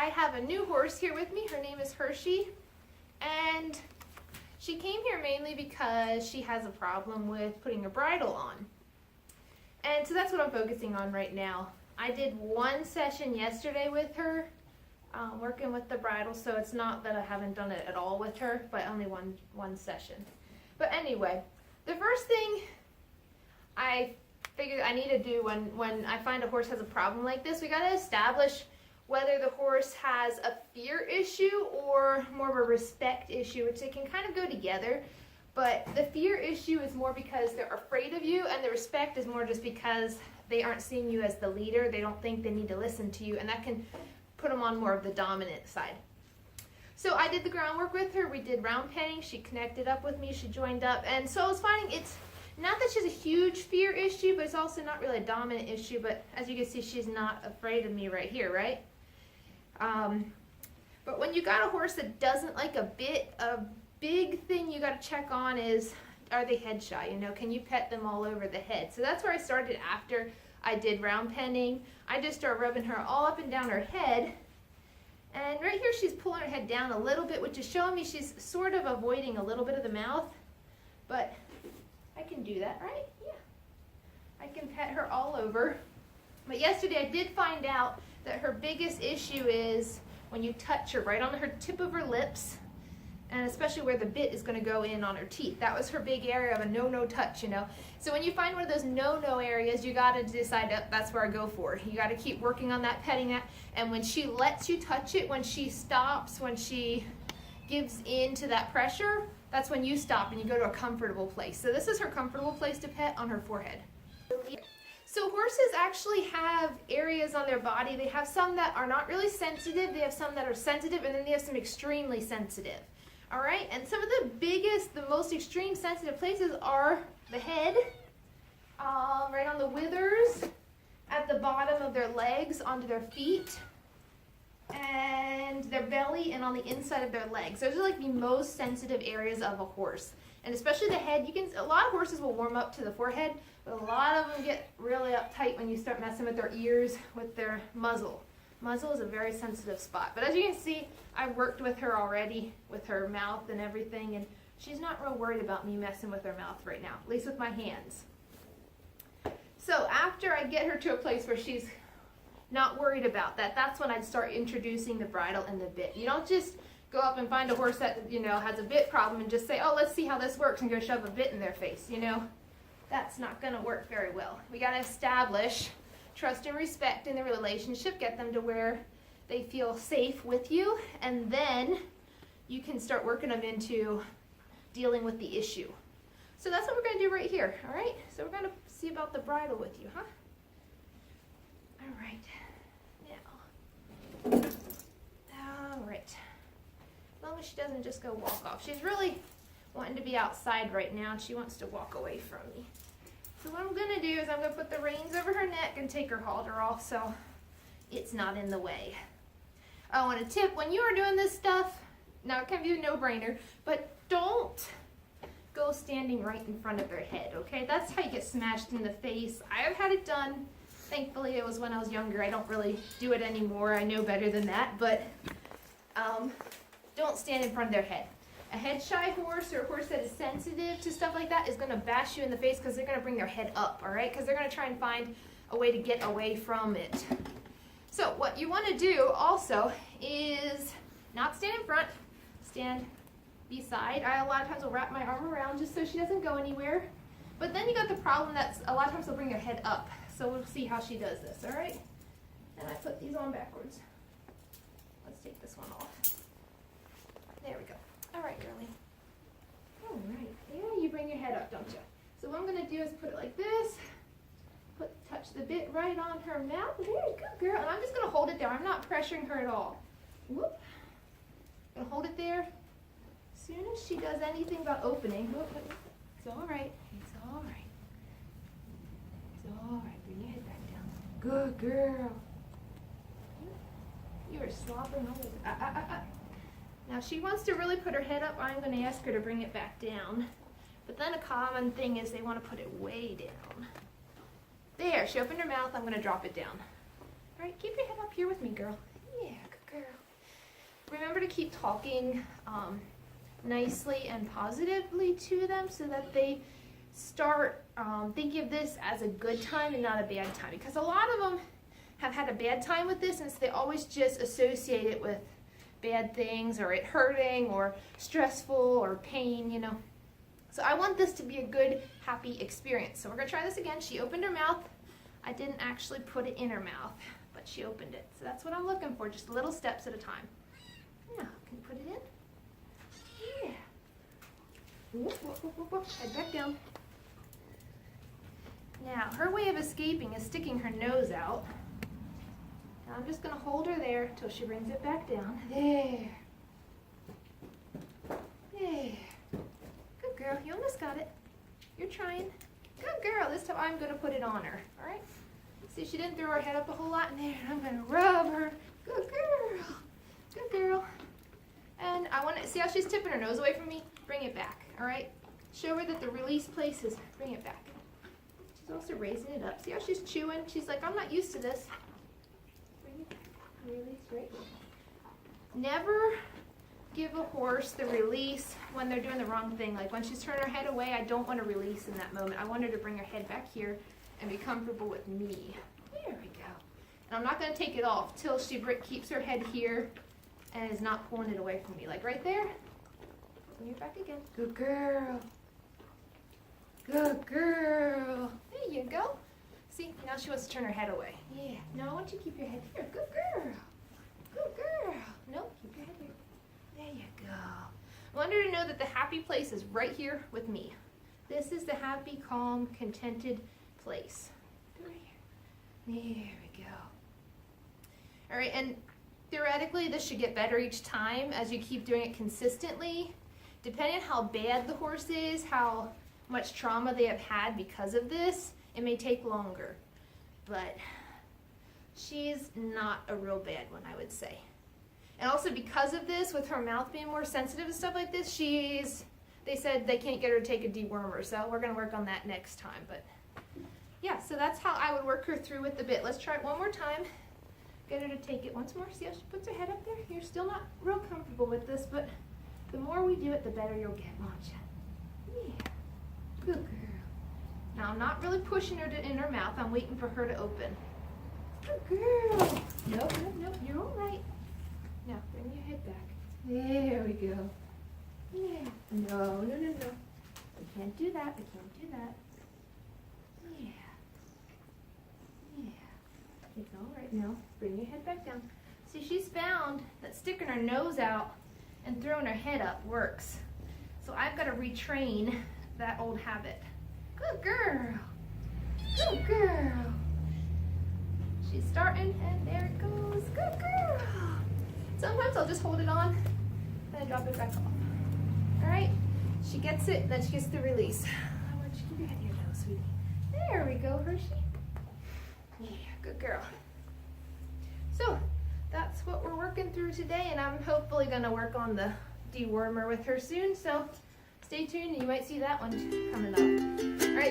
I have a new horse here with me. Her name is Hershey, and she came here mainly because she has a problem with putting a bridle on. And so that's what I'm focusing on right now. I did one session yesterday with her, working with the bridle, so it's not that I haven't done it at all with her, but only one session. But anyway, the first thing I figured I need to do when I find a horse has a problem like this, we got to establish whether the horse has a fear issue or more of a respect issue, which they can kind of go together. But the fear issue is more because they're afraid of you, and the respect is more just because they aren't seeing you as the leader. They don't think they need to listen to you, and that can put them on more of the dominant side. So I did the groundwork with her. We did round penning. She connected up with me. She joined up. And so I was finding it's not that she's a huge fear issue, but it's also not really a dominant issue. But as you can see, she's not afraid of me right here, right? But when you got a horse that doesn't like a big thing you got to check on is, are they head shy? You know, can you pet them all over the head? So that's where I started after I did round penning. I just started rubbing her all up and down her head. And right here she's pulling her head down a little bit, which is showing me she's sort of avoiding a little bit of the mouth. But I can do that, right? Yeah. I can pet her all over. But yesterday I did find out that her biggest issue is when you touch her right on her tip of her lips, and especially where the bit is going to go in on her teeth. That was her big area of a no touch, you know. So when you find one of those no areas, you got to decide that's where I go for. You got to keep working on that, petting that, and when she lets you touch it, when she stops, when she gives in to that pressure, that's when you stop and you go to a comfortable place. So this is her comfortable place to pet, on her forehead. So horses actually have areas on their body. They have some that are not really sensitive, they have some that are sensitive, and then they have some extremely sensitive. All right, and some of the biggest, the most extreme sensitive places are the head, right on the withers, at the bottom of their legs, onto their feet, and their belly, and on the inside of their legs. Those are like the most sensitive areas of a horse. And especially the head, a lot of horses will warm up to the forehead, but a lot of them get really uptight when you start messing with their ears, with their muzzle. Muzzle is a very sensitive spot. But as you can see, I've worked with her already, with her mouth and everything, and she's not real worried about me messing with her mouth right now, at least with my hands. So after I get her to a place where she's not worried about that, that's when I'd start introducing the bridle and the bit. You don't just go up and find a horse that, you know, has a bit problem and just say, oh, let's see how this works, and go shove a bit in their face, you know. That's not going to work very well. We got to establish trust and respect in the relationship, get them to where they feel safe with you, and then you can start working them into dealing with the issue. So that's what we're going to do right here, all right? So we're going to see about the bridle with you, huh? All right. Now, all right. As long as she doesn't just go walk off. She's really wanting to be outside right now, and she wants to walk away from me. So what I'm going to do is I'm going to put the reins over her neck and take her halter off so it's not in the way. I want to tip, when you are doing this stuff, now it can be a no-brainer, but don't go standing right in front of their head, okay? That's how you get smashed in the face. I have had it done. Thankfully, it was when I was younger. I don't really do it anymore. I know better than that, but don't stand in front of their head. A head-shy horse or a horse that is sensitive to stuff like that is going to bash you in the face because they're going to bring their head up, all right? Because they're going to try and find a way to get away from it. So what you want to do also is not stand in front, stand beside. I a lot of times will wrap my arm around just so she doesn't go anywhere. But then you got the problem that a lot of times they'll bring their head up. So we'll see how she does this, all right? And I put these on backwards. Let's take this one off. There we go. All right, girlie. All right. Yeah, you bring your head up, don't you? So what I'm going to do is put it like this. Touch the bit right on her mouth. There you go, girl. And I'm just going to hold it there. I'm not pressuring her at all. Whoop. I'm going to hold it there. As soon as she does anything about opening, whoop, whoop, it's all right. It's all right. It's all right. Bring your head back down. Good girl. You are slopping over. Now, if she wants to really put her head up, I'm going to ask her to bring it back down. But then a common thing is they want to put it way down. There, she opened her mouth. I'm going to drop it down. All right, keep your head up here with me, girl. Yeah, good girl. Remember to keep talking nicely and positively to them so that they start thinking of this as a good time and not a bad time. Because a lot of them have had a bad time with this, and so they always just associate it with bad things or it hurting or stressful or pain, you know. So I want this to be a good, happy experience. So we're going to try this again. She opened her mouth. I didn't actually put it in her mouth, but she opened it. So that's what I'm looking for, just little steps at a time. Now, can you put it in? Yeah. Whoop, whoop, whoop, whoop, whoop. Head back down. Now, her way of escaping is sticking her nose out. Now I'm just going to hold her there until she brings it back down. There. There. Good girl. You almost got it. You're trying. Good girl. This time I'm going to put it on her. All right? See, she didn't throw her head up a whole lot in there. I'm going to rub her. Good girl. Good girl. And I want to see how she's tipping her nose away from me? Bring it back. All right? Show her that the release place is, bring it back. She's also raising it up. See how she's chewing? She's like, I'm not used to this. Bring it back. Release right here. Never give a horse the release when they're doing the wrong thing. Like when she's turning her head away, I don't want to release in that moment. I want her to bring her head back here and be comfortable with me. There we go. And I'm not going to take it off till she keeps her head here and is not pulling it away from me. Like right there. Bring it back again. Good girl. Good girl. There you go. See, now she wants to turn her head away. Yeah. No, I want you to keep your head here. Good girl. Good girl. No, keep your head here. There you go. I want her to know that the happy place is right here with me. This is the happy, calm, contented place. Right here. There we go. All right, and theoretically, this should get better each time as you keep doing it consistently. Depending on how bad the horse is, how much trauma they have had because of this, it may take longer. But she's not a real bad one, I would say. And also because of this, with her mouth being more sensitive and stuff like this, they said they can't get her to take a dewormer, so we're going to work on that next time. But yeah, so that's how I would work her through with the bit. Let's try it one more time. Get her to take it once more. See how she puts her head up there? You're still not real comfortable with this, but the more we do it, the better you'll get, won't you? Yeah. Good girl. Now I'm not really pushing her in her mouth. I'm waiting for her to open. Good girl. Nope, nope, nope. You're all right. Now bring your head back. There we go. Yeah. No, no, no, no. We can't do that. We can't do that. Yeah. Yeah. It's all right now. Bring your head back down. See, she's found that sticking her nose out and throwing her head up works. So I've got to retrain that old habit. Good girl. Good girl. She's starting, and there it goes. Good girl. Sometimes I'll just hold it on, and I drop it back off. All right? She gets it, then she gets the release. I want you to keep your head here, though, sweetie. There we go, Hershey. Yeah, good girl. So that's what we're working through today, and I'm hopefully going to work on the dewormer with her soon. So stay tuned, and you might see that one coming up. All right.